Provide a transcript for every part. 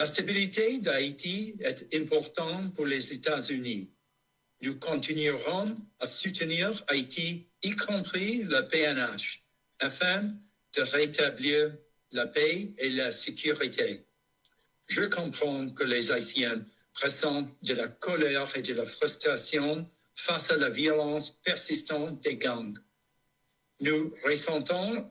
La stabilité d'Haïti est importante pour les États-Unis. Nous continuerons à soutenir Haïti, y compris le PNH, afin de rétablir la paix et la sécurité. Je comprends que les Haïtiens ressentent de la colère et de la frustration face à la violence persistante des gangs. Nous ressentons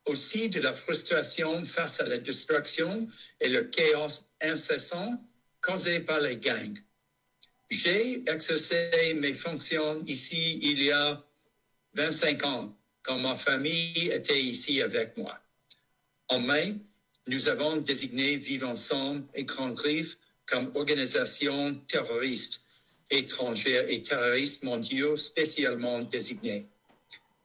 aussi de la frustration face à la destruction et le chaos incessant causé par les gangs. J'ai exercé mes fonctions ici il y a 25 ans, quand ma famille était ici avec moi. En mai, nous avons désigné Vivre Ensemble et Grand Griffe comme organisation terroriste étrangère et terroristes mondiaux spécialement désignés.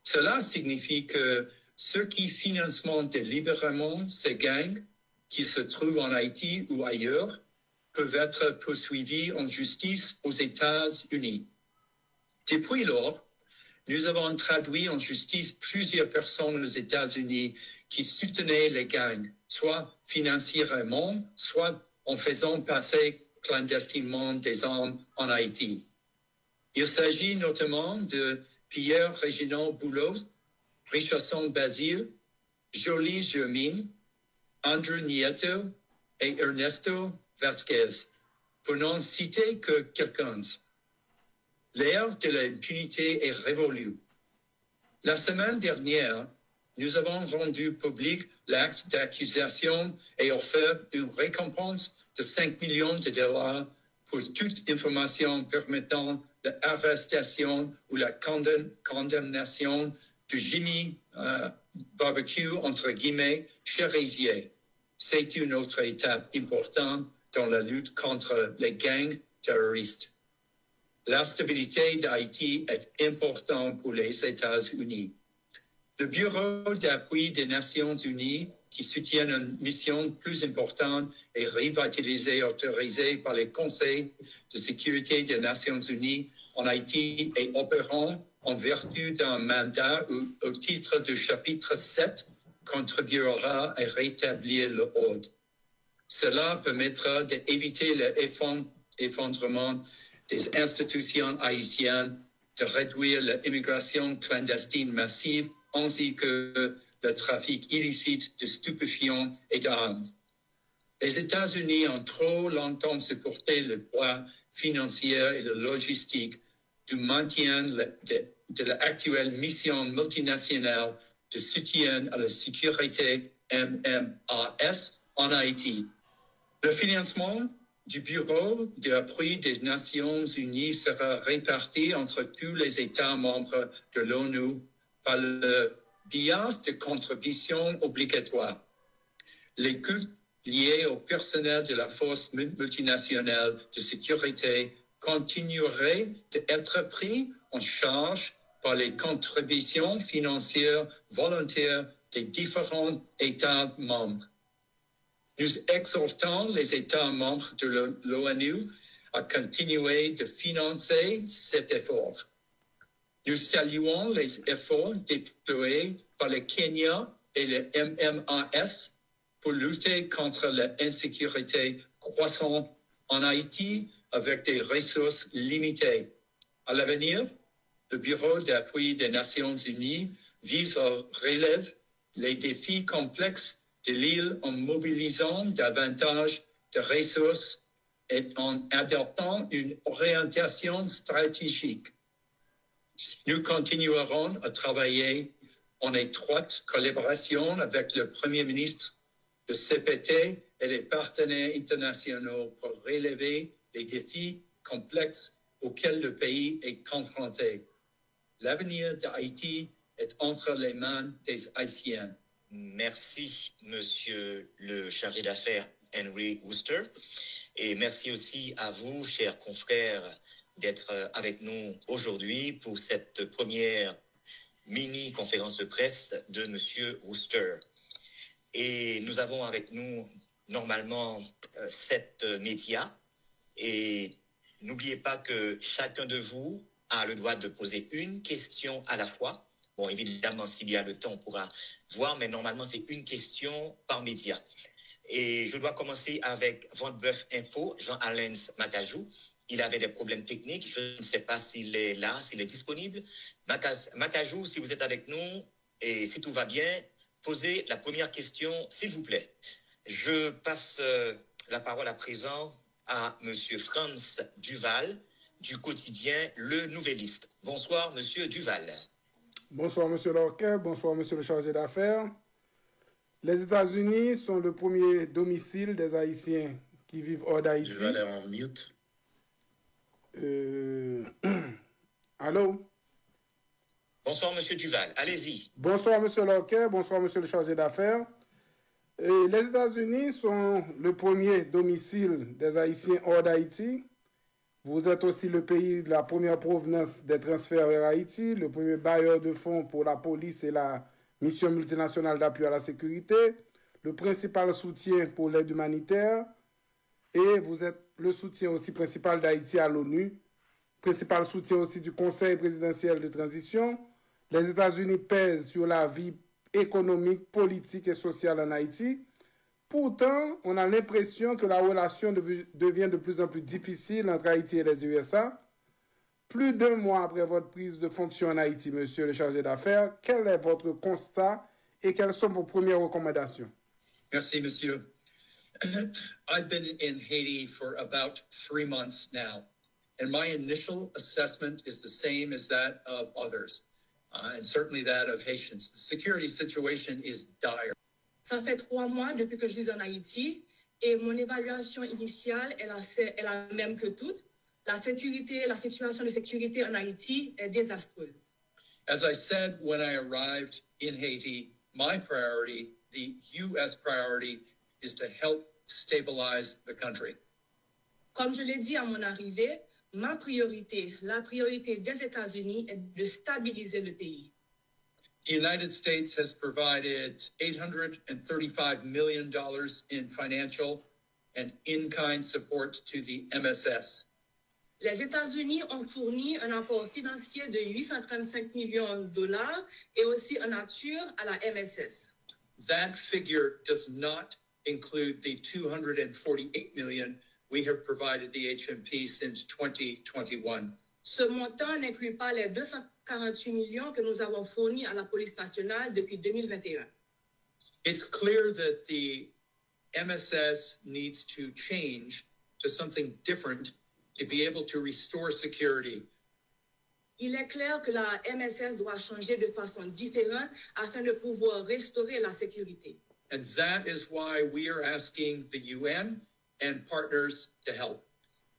Cela signifie que ceux qui financent délibérément ces gangs, qu'ils se trouvent en Haïti ou ailleurs, peuvent être poursuivis en justice aux États-Unis. Depuis lors, nous avons traduit en justice plusieurs personnes aux États-Unis qui soutenaient les gangs, soit financièrement, soit en faisant passer clandestinement des armes en Haïti. Il s'agit notamment de Pierre-Réginald Boulos, Richardson Basile, Jolie Germain, Andrew Nieto et Ernesto Vasquez, pour n'en citer que quelqu'un. L'ère de l'impunité est révolue. La semaine dernière, nous avons rendu public l'acte d'accusation et offert une récompense de 5 millions de dollars pour toute information permettant l'arrestation ou la condamnation de Jimmy Barbecue, entre guillemets, Cherizier. C'est une autre étape importante dans la lutte contre les gangs terroristes. La stabilité d'Haïti est importante pour les États-Unis. Le Bureau d'appui des Nations Unies, qui soutient une mission plus importante, est revitalisé et autorisé par les conseils de sécurité des Nations Unies en Haïti et opérant en vertu d'un mandat au titre du chapitre 7 contribuera à rétablir l'ordre. Cela permettra d'éviter l'effondrement des institutions haïtiennes, de réduire l'immigration clandestine massive ainsi que le trafic illicite de stupéfiants et d'armes. Les États-Unis ont trop longtemps supporté le poids financier et le logistique du maintien de l'actuelle mission multinationale de soutien à la sécurité MMAS en Haïti. Le financement du Bureau d'appui des Nations Unies sera réparti entre tous les États membres de l'ONU par le biais de contributions obligatoires. Les coûts liés au personnel de la force multinationale de sécurité continueraient d'être pris en charge par les contributions financières volontaires des différents États membres. Nous exhortons les États membres de l'ONU à continuer de financer cet effort. Nous saluons les efforts déployés par le Kenya et le MMAS pour lutter contre l'insécurité croissante en Haïti avec des ressources limitées. À l'avenir, le Bureau d'appui des Nations Unies vise à relever les défis complexes de l'île en mobilisant davantage de ressources et en adoptant une orientation stratégique. Nous continuerons à travailler en étroite collaboration avec le Premier ministre, le CPT et les partenaires internationaux pour relever les défis complexes auxquels le pays est confronté. L'avenir d'Haïti est entre les mains des Haïtiens. Merci, Monsieur le chargé d'affaires Henry Wooster. Et merci aussi à vous, chers confrères, d'être avec nous aujourd'hui pour cette première mini-conférence de presse de Monsieur Wooster. Et nous avons avec nous normalement 7 médias. Et n'oubliez pas que chacun de vous a le droit de poser une question à la fois. Bon, évidemment, s'il y a le temps, on pourra voir, mais normalement, c'est une question par média. Et je dois commencer avec Venteboeuf Info, Jean-Alain Macajou. Il avait des problèmes techniques. Je ne sais pas s'il est là, s'il est disponible. Macajou, si vous êtes avec nous et si tout va bien, posez la première question, s'il vous plaît. Je passe la parole à présent à M. Franz Duval du quotidien Le Nouvelliste. Bonsoir, M. Duval. Bonsoir, M. Lorquet. Bonsoir, M. le chargé d'affaires. Les États-Unis sont le premier domicile des Haïtiens qui vivent hors d'Haïti. Duval est en mute. Allô? Bonsoir, M. Duval. Allez-y. Bonsoir, M. Lorquet. Bonsoir, M. le chargé d'affaires. Les États-Unis sont le premier domicile des Haïtiens hors d'Haïti. Vous êtes aussi le pays de la première provenance des transferts vers Haïti, le premier bailleur de fonds pour la police et la mission multinationale d'appui à la sécurité, le principal soutien pour l'aide humanitaire, et vous êtes le soutien aussi principal d'Haïti à l'ONU, principal soutien aussi du Conseil présidentiel de transition. Les États-Unis pèsent sur la vie économique, politique et sociale en Haïti. Pourtant, on a l'impression que la relation devient de plus en plus difficile entre Haïti et les USA. Plus d'un mois après votre prise de fonction en Haïti, monsieur le chargé d'affaires, quel est votre constat et quelles sont vos premières recommandations? Merci, monsieur. I've been in Haiti for about 3 months now, and my initial assessment is the same as that of others, and certainly that of Haitians. The security situation is dire. Ça fait 3 mois depuis que je vis en Haïti et mon évaluation initiale est la même que toutes. La situation de sécurité en Haïti est désastreuse. As I said when I arrived in Haiti, my priority, the U.S. priority, is to help stabilize the country. Comme je l'ai dit à mon arrivée, ma priorité, la priorité des États-Unis est de stabiliser le pays. The United States has provided $835 million in financial and in-kind support to the MSS. Les États-Unis ont fourni un apport financier de 835 millions de dollars et aussi en nature à la MSS. That figure does not include the $248 million we have provided the HMP since 2021. Ce montant n'inclut pas les 248 millions que nous avons fournis à la police nationale depuis 2021. It's clear that the MSS needs to change to something different to be able to restore security. Il est clair que la MSS doit changer de façon différente afin de pouvoir restaurer la sécurité. And that is why we are asking the UN and partners to help.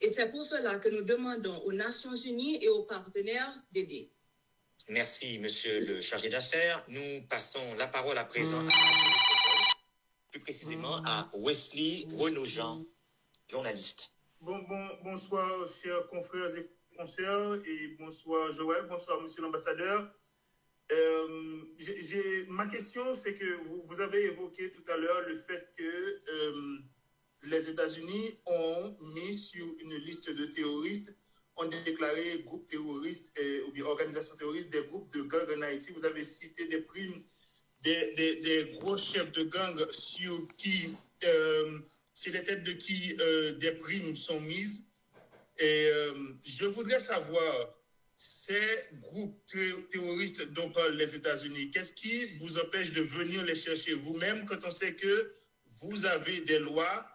Et c'est pour cela que nous demandons aux Nations Unies et aux partenaires d'aider. Merci, monsieur le chargé d'affaires. Nous passons la parole à présent plus précisément à Wesley Renaud-Jean, journaliste. Bonsoir, chers confrères et consoeurs, et bonsoir, Joël, bonsoir, monsieur l'ambassadeur. Ma question, c'est que vous avez évoqué tout à l'heure le fait que les États-Unis ont mis sur une liste de terroristes, ont déclaré groupes terroristes ou bien organisations terroristes des groupes de gangs en Haïti. Vous avez cité des primes, des gros chefs de gang sur les têtes de qui des primes sont mises. Et je voudrais savoir, ces groupes terroristes dont parlent les États-Unis, qu'est-ce qui vous empêche de venir les chercher vous-même quand on sait que vous avez des lois,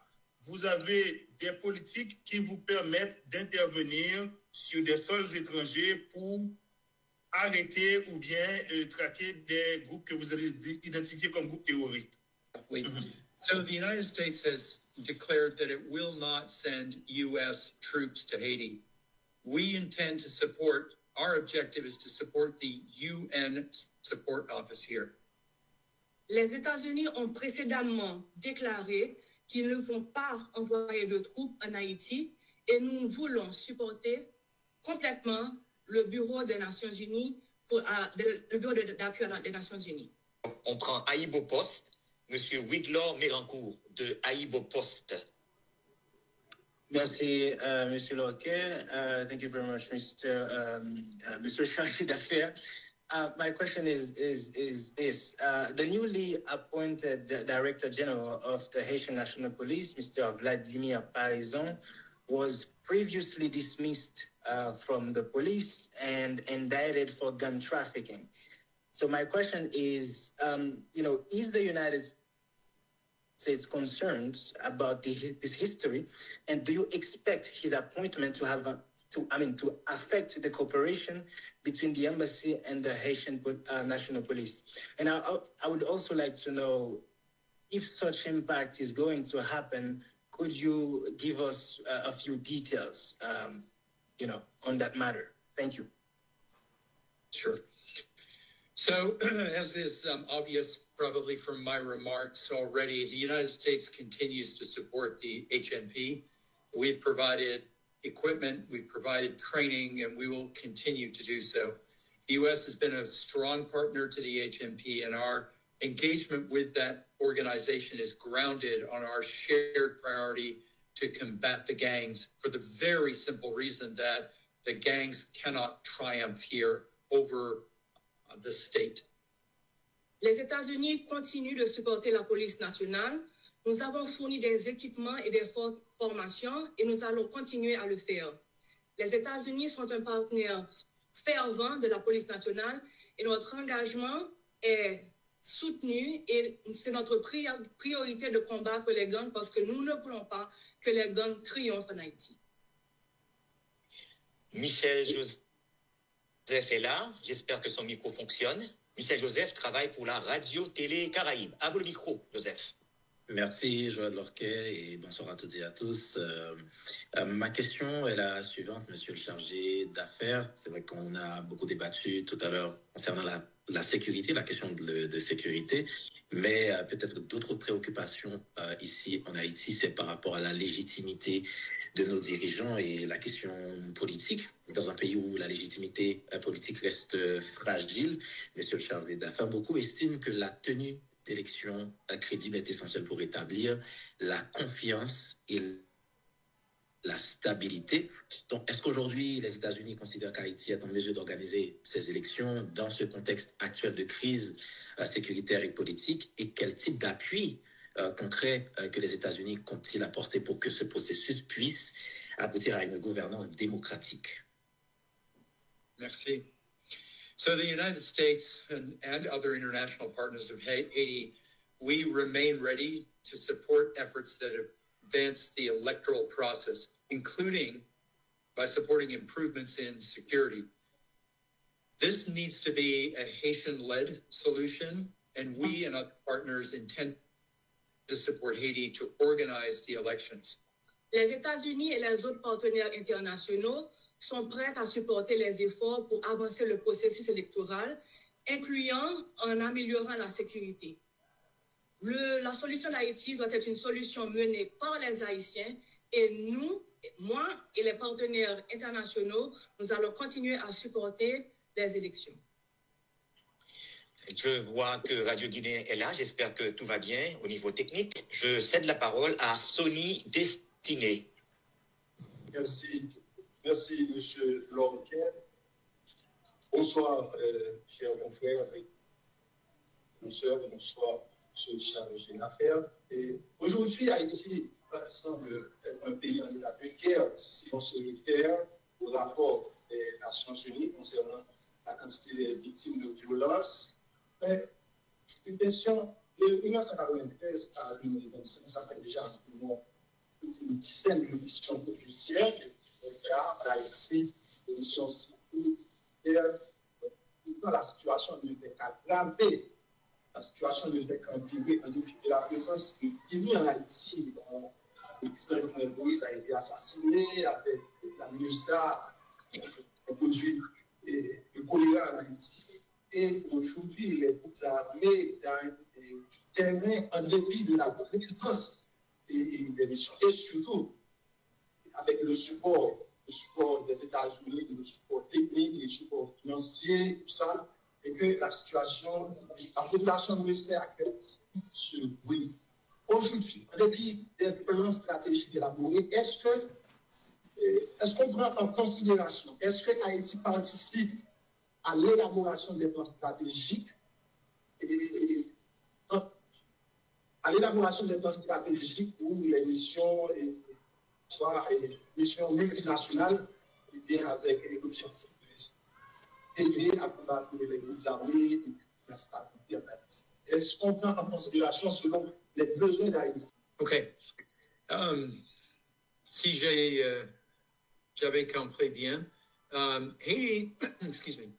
vous avez des politiques qui vous permettent d'intervenir sur des sols étrangers pour arrêter ou bien traquer des groupes que vous avez identifiés comme groupes terroristes? Oui. So the United States has declared that it will not send U.S. troops to Haiti. We intend to support, our objective is to support the UN support office here. Les États-Unis ont précédemment déclaré qu'ils ne vont pas envoyer de troupes en Haïti et nous voulons supporter complètement le Bureau des Nations Unies, le Bureau d'appui des Nations Unies. On prend Aïbo Post, M. Widlor Mérancourt de Aïbo Post. Merci, Monsieur Lorquet. Thank you very much, Mr. Chargé d'affaires. My question is this. The newly appointed Director General of the Haitian National Police, Mr. Vladimir Parizon, was previously dismissed from the police and indicted for gun trafficking. So my question is, is the United States concerned about this history, and do you expect his appointment to affect the cooperation between the embassy and the Haitian National Police? And I would also like to know if such impact is going to happen. Could you give us a few details, on that matter? Thank you. Sure. So, as is obvious probably from my remarks already, the United States continues to support the HNP. We've provided equipment, we've provided training, and we will continue to do so. The U.S. has been a strong partner to the HNP, and our engagement with that organization is grounded on our shared priority to combat the gangs, for the very simple reason that the gangs cannot triumph here over the state. Les États-Unis continuent de supporter la police nationale. Nous avons fourni des équipements et des formations et nous allons continuer à le faire. Les États-Unis sont un partenaire fervent de la police nationale et notre engagement est soutenu et c'est notre priorité de combattre les gangs parce que nous ne voulons pas que les gangs triomphent en Haïti. Michel Joseph est là. J'espère que son micro fonctionne. Michel Joseph travaille pour la Radio-Télé Caraïbes. À vous le micro, Joseph. Merci, Joël Lorquet, et bonsoir à toutes et à tous. Ma question est la suivante, monsieur le chargé d'affaires. C'est vrai qu'on a beaucoup débattu tout à l'heure concernant la sécurité, la question de sécurité, mais peut-être d'autres préoccupations ici en Haïti, c'est par rapport à la légitimité de nos dirigeants et la question politique. Dans un pays où la légitimité politique reste fragile, monsieur le chargé d'affaires, beaucoup estiment que la tenue d'élections crédibles est essentielle pour établir la confiance et la stabilité. Donc, est-ce qu'aujourd'hui, les États-Unis considèrent qu'Haïti est en mesure d'organiser ces élections dans ce contexte actuel de crise sécuritaire et politique? Et quel type d'appui concret que les États-Unis comptent-ils apporter pour que ce processus puisse aboutir à une gouvernance démocratique? Merci. So the United States and other international partners of Haiti, we remain ready to support efforts that advance the electoral process, including by supporting improvements in security. This needs to be a Haitian-led solution, and we and other partners intend to support Haiti to organize the elections. Les États-Unis et les autres partenaires internationaux sont prêts à supporter les efforts pour avancer le processus électoral, incluant en améliorant la sécurité. La solution d'Haïti doit être une solution menée par les Haïtiens et nous, moi et les partenaires internationaux, nous allons continuer à supporter les élections. Je vois que Radio Guinée est là. J'espère que tout va bien au niveau technique. Je cède la parole à Sony Destiné. Merci. Merci, monsieur Lorquet. Bonsoir, chers confrères et consoeurs. Bonsoir, monsieur le chargé d'affaires. Et aujourd'hui, Haïti semble être un pays en état de guerre si on se réfère au rapport des Nations Unies concernant la quantité des victimes de violences. Une question de 1993 à 2025, ça fait déjà une dizaine de missions officielles. Haïti, les missions civiles, la situation ne fait qu'aggraver, la situation ne fait qu'empirer depuis que la présence de Guinée en Haïti, le président Jovenel Moïse a été assassiné, avec la MINUSTA, a produit le choléra en Haïti. Et aujourd'hui, les groupes armés dans le terrain, en dépit de la résistance des missions, et surtout avec le support des États-Unis, le support technique, le support financier, tout ça, et que la situation, la population ne sait à quel se brille. Aujourd'hui, en dépit des plans stratégiques élaborés, est-ce qu'on prend en considération, est-ce que Haïti participe à l'élaboration des plans stratégiques pour les missions, soit les missions multinationales, et bien avec l'objectif d'aider à combattre les groupes armés et la stabilité en Haïti. Est-ce qu'on prend en considération selon les besoins d'Haïti? OK. Si j'avais compris bien, Haiti, excuse me,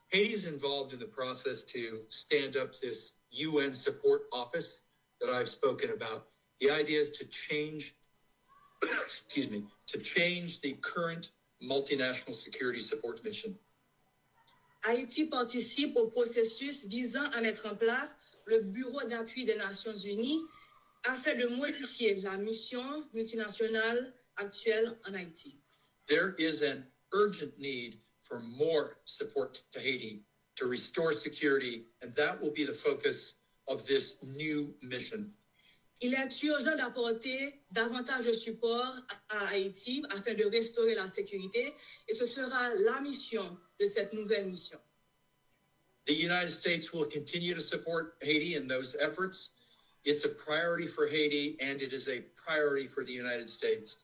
Haiti is involved in the process to stand up this UN support office that I've spoken about. The idea is to change, excuse me, to change the current multinational security support mission. Haïti participe au processus visant à mettre en place le Bureau d'appui des Nations Unies afin de modifier la mission multinationale actuelle en Haïti. There is an urgent need for more support to Haiti to restore security, and that will be the focus of this new mission. Il est urgent d'apporter davantage de support à Haïti afin de restaurer la sécurité, et ce sera la mission de cette nouvelle mission. The United States will continue to support Haiti in those efforts. It's a priority for Haiti, and it is a priority for the United States.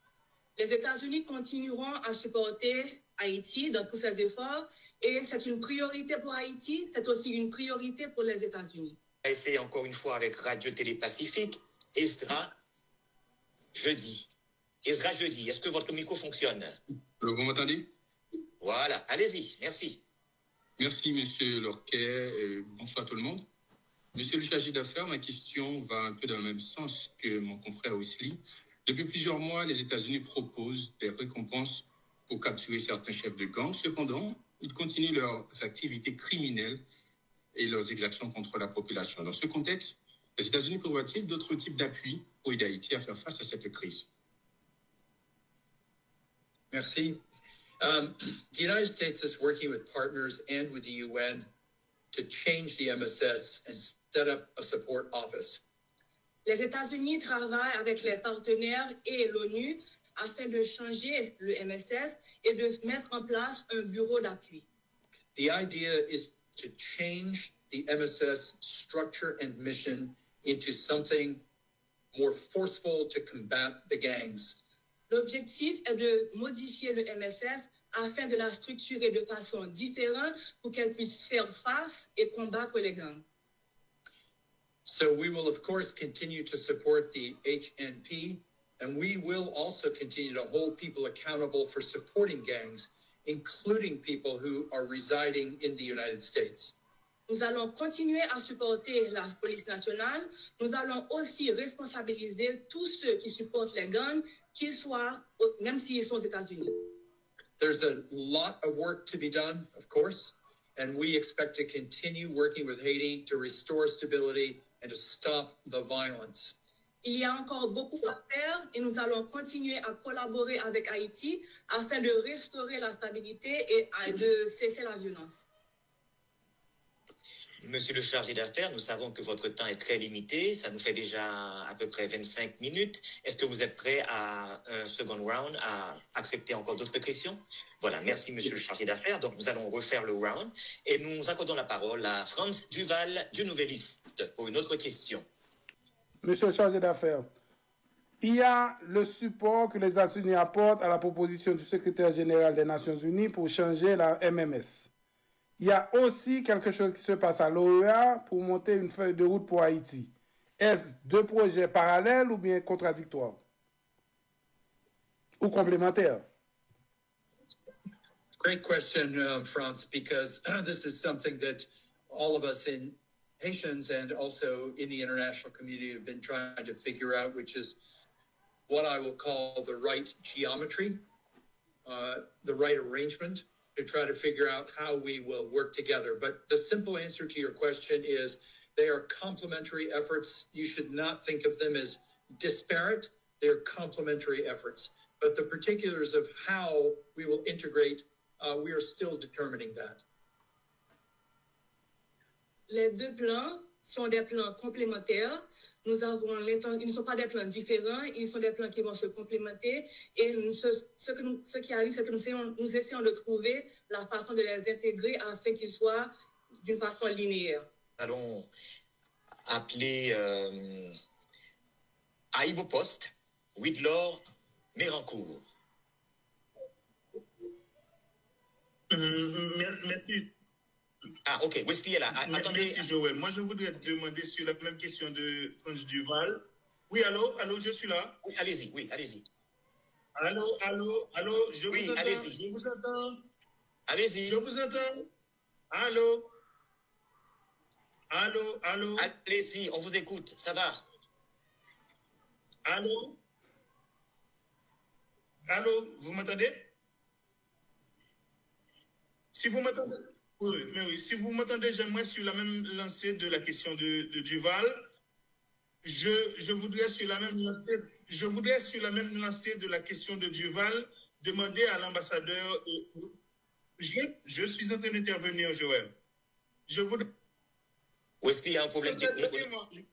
Les États-Unis continueront à supporter Haïti dans tous ses efforts, et c'est une priorité pour Haïti, c'est aussi une priorité pour les États-Unis. C'est encore une fois avec Radio Télé Pacifique. Ezra Jeudi. Ezra Jeudi, est-ce que votre micro fonctionne? Vous m'entendez? Voilà, allez-y, merci. Merci, Monsieur Lorquet. Bonsoir tout le monde. Monsieur le chargé d'affaires, ma question va un peu dans le même sens que mon confrère Wesley. Depuis plusieurs mois, les États-Unis proposent des récompenses pour capturer certains chefs de gang. Cependant, ils continuent leurs activités criminelles et leurs exactions contre la population. Dans ce contexte, les États-Unis prévoient-ils d'autres types d'appui pour aider Haïti à faire face à cette crise? Merci. The United States is working with partners and with the UN to change the MSS and set up a support office. Les États-Unis travaillent avec les partenaires et l'ONU afin de changer le MSS et de mettre en place un bureau d'appui. The idea is to change the MSS structure and mission into something more forceful to combat the gangs. L'objectif est de modifier le MSS afin de la structurer de façon différente pour qu'elle puisse faire face et combattre les gangs. So we will, of course, continue to support the HNP, and we will also continue to hold people accountable for supporting gangs, including people who are residing in the United States. Nous allons continuer à supporter la police nationale. Nous allons aussi responsabiliser tous ceux qui supportent les gangs, qu'ils soient, même s'ils sont aux États-Unis. There's a lot of work to be done, of course, and we expect to continue working with Haiti to restore stability and to stop the violence. Il y a encore beaucoup à faire et nous allons continuer à collaborer avec Haïti afin de restaurer la stabilité et de cesser la violence. Monsieur le chargé d'affaires, nous savons que votre temps est très limité. Ça nous fait déjà à peu près 25 minutes. Est-ce que vous êtes prêt à un second round, à accepter encore d'autres questions? Voilà, merci monsieur le chargé d'affaires. Donc nous allons refaire le round et nous accordons la parole à Franz Duval du Nouvelliste pour une autre question. Monsieur le chargé d'affaires, il y a le support que les États-Unis apportent à la proposition du secrétaire général des Nations Unies pour changer la MMS. Il y a aussi quelque chose qui se passe à l'OEA pour monter une feuille de route pour Haïti. Est-ce deux projets parallèles ou bien contradictoires? Ou complémentaires? Great question, Franz, because this is something that all of us in Haitians and also in the international community have been trying to figure out, which is what I will call the right geometry, the right arrangement, to try to figure out how we will work together. But the simple answer to your question is they are complementary efforts. You should not think of them as disparate. They're complementary efforts. But the particulars of how we will integrate, we are still determining that. Les deux plans sont des plans complémentaires. ils ne sont pas des plans différents, ils sont des plans qui vont se complémenter. Et ce qui arrive, c'est que nous essayons de trouver la façon de les intégrer afin qu'ils soient d'une façon linéaire. Nous allons appeler Aïbo Post, Widlor Mérancourt. Merci. Ah, ok. Wesley est là. Attendez. Merci, Joël. Moi, je voudrais demander sur la même question de Franz Duval. Oui, allô, je suis là. Oui, allez-y. Oui, allez-y. Allô, je vous entends. Allez-y. Je vous entends. Allez-y. Je vous entends. Allô. Allez-y, on vous écoute. Ça va. Allô, vous m'entendez? Si vous m'entendez, oui, si vous m'entendez, j'aimerais sur la même lancée de la question de Duval. Je voudrais sur la même lancée de la question de Duval demander à l'ambassadeur. Je suis en train d'intervenir, Joël. Je voudrais. Ou est-ce qu'il y a un problème technique?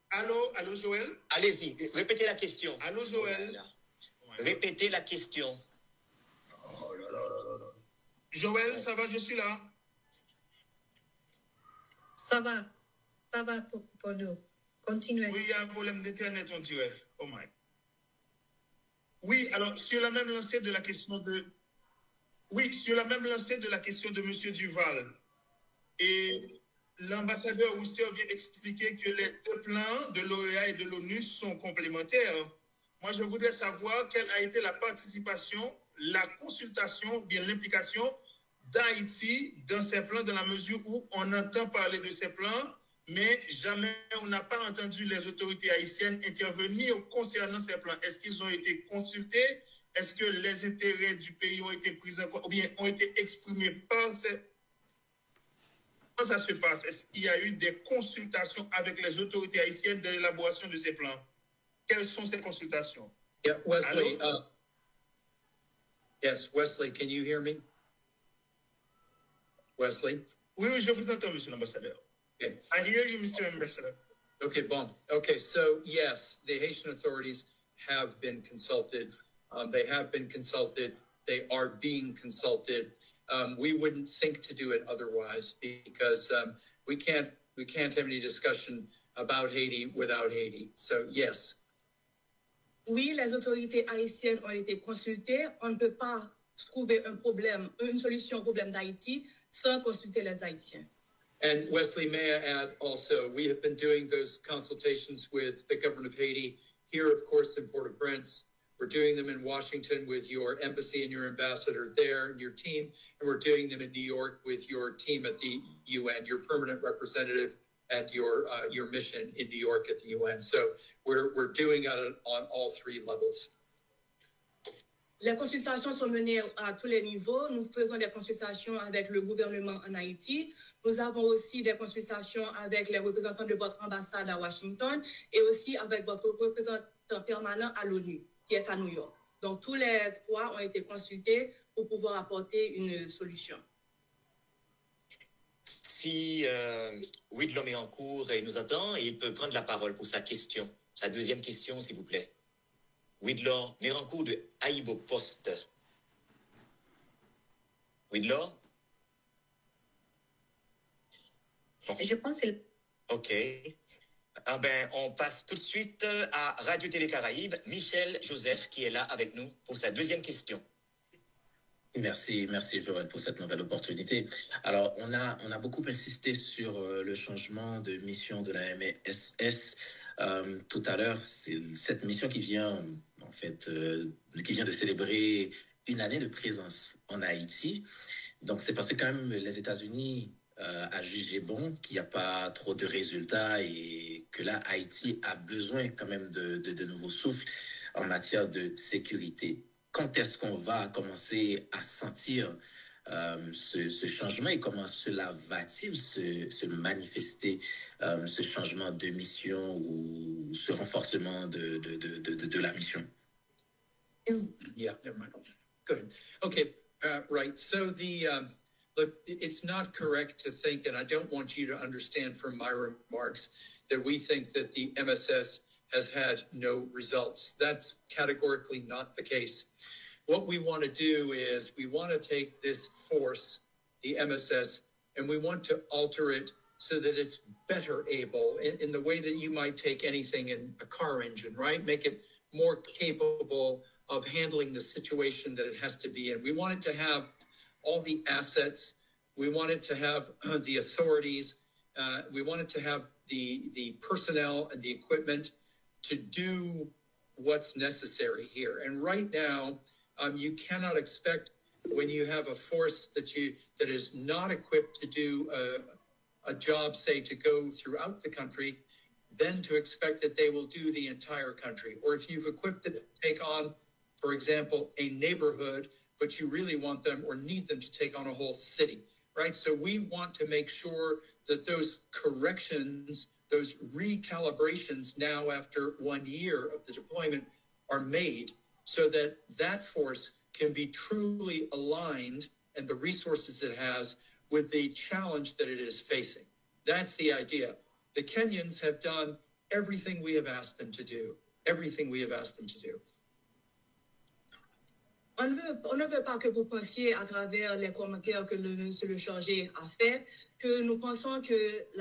Allô, Joël? Allez-y, répétez la question. Allô, Joël? Répétez la question. Joël, ça va, je suis là. Ça va pour nous. Continuez. Oui, il y a un problème d'Internet, on dirait. Oh my. Oui, alors, sur la même lancée de la question de M. Duval. Et l'ambassadeur Worcester vient expliquer que les deux plans de l'OEA et de l'ONU sont complémentaires. Moi, je voudrais savoir quelle a été la participation, la consultation, bien l'implication d'Haïti dans ces plans, dans la mesure où on entend parler de ces plans, mais jamais on n'a pas entendu les autorités haïtiennes intervenir concernant ces plans. Est-ce qu'ils ont été consultés? Est-ce que les intérêts du pays ont été pris en compte ou bien ont été exprimés par ces... Comment ça se passe? Est-ce qu'il y a eu des consultations avec les autorités haïtiennes de l'élaboration de ces plans? Quelles sont ces consultations? Yeah, Wesley. Yes, Wesley, can you hear me? Wesley? Oui, je vous entends, Monsieur l'ambassadeur. Okay. I hear you, Mr. Ambassador. Okay, bon. Okay, so yes, the Haitian authorities have been consulted. They have been consulted. They are being consulted. We wouldn't think to do it otherwise because we can't have any discussion about Haiti without Haiti. So yes. Oui, les autorités haïtiennes ont été consultées. On ne peut pas trouver une solution au problème d'Haïti sans consulter les Haïtiens. And Wesley, may I add also, we have been doing those consultations with the government of Haiti here, of course, in Port-au-Prince. We're doing them in Washington with your embassy and your ambassador there and your team. And we're doing them in New York with your team at the UN, your permanent representative at your mission in New York at the UN. So we're doing it on all three levels. Les consultations sont menées à tous les niveaux. Nous faisons des consultations avec le gouvernement en Haïti. Nous avons aussi des consultations avec les représentants de votre ambassade à Washington et aussi avec votre représentant permanent à l'ONU, qui est à New York. Donc, tous les trois ont été consultés pour pouvoir apporter une solution. Si Widlor Mérancourt nous attend, il peut prendre la parole pour sa question. Sa deuxième question, s'il vous plaît. Widlor Mérancourt de Aïbo Post. Widlor? Bon. Je pense que... OK. Ah ben, on passe tout de suite à Radio-Télé Caraïbes. Michel Joseph qui est là avec nous pour sa deuxième question. Merci Joël pour cette nouvelle opportunité. Alors, on a beaucoup insisté sur le changement de mission de la MSS. Tout à l'heure, c'est cette mission qui vient de célébrer une année de présence en Haïti. Donc, c'est parce que quand même les États-Unis a jugé bon qu'il n'y a pas trop de résultats et que là, Haïti a besoin quand même de nouveaux souffles en matière de sécurité. Quand est-ce qu'on va commencer à sentir ce changement et comment cela va-t-il se manifester, ce changement de mission ou ce renforcement de la mission? Yeah, never mind. Good. Okay, right. So look, it's not correct to think, and I don't want you to understand from my remarks, that we think that the MSS has had no results. That's categorically not the case. What we want to do is we want to take this force, the MSS, and we want to alter it so that it's better able in the way that you might take anything in a car engine, right? Make it more capable of handling the situation that it has to be in. We want it to have all the assets. We want it to have the authorities. We want it to have the personnel and the equipment to do what's necessary here. And right now, you cannot expect when you have a force that is not equipped to do a job, say, to go throughout the country, then to expect that they will do the entire country. Or if you've equipped it to take on, for example, a neighborhood, but you really want them or need them to take on a whole city, right? So we want to make sure that those corrections, those recalibrations now after 1 year of the deployment are made so that that force can be truly aligned and the resources it has with the challenge that it is facing. That's the idea. The Kenyans have done everything we have asked them to do, everything we have asked them to do. On ne veut pas que vous pensiez à travers les commentaires que monsieur le chargé a fait, que nous pensons que